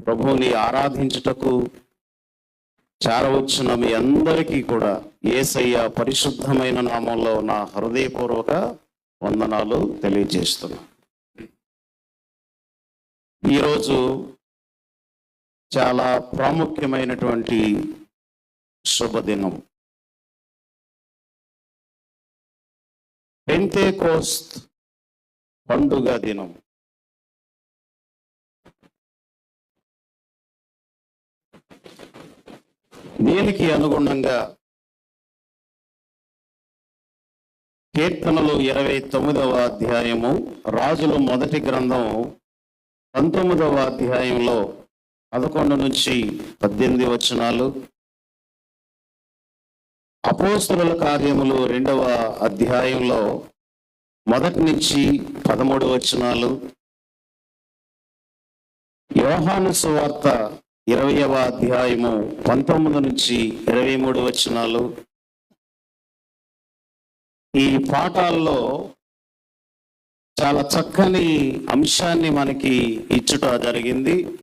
ప్రభువుని ఆరాధించుటకు చేరవచ్చున్న మీ అందరికీ కూడా యేసయ్య పరిశుద్ధమైన నామంలో నా హృదయపూర్వక వందనాలు తెలియజేస్తున్నా. ఈరోజు చాలా ప్రాముఖ్యమైనటువంటి శుభదినం. పెంతెకోస్త్ పండుగ దినం. దీనికి అనుగుణంగా కీర్తనలు 29వ అధ్యాయము, రాజుల మొదటి గ్రంథం 19వ అధ్యాయంలో 11 నుంచి 18 వచనాలు, అపోస్తలుల కార్యములు 2వ అధ్యాయంలో 1 నుంచి 13 వచనాలు, యోహాను సువార్త 20వ అధ్యాయము 19 నుంచి 23 వచనాలు. ఈ పాఠాల్లో చాలా చక్కని అంశాన్ని మనకి ఇచ్చుట జరిగింది.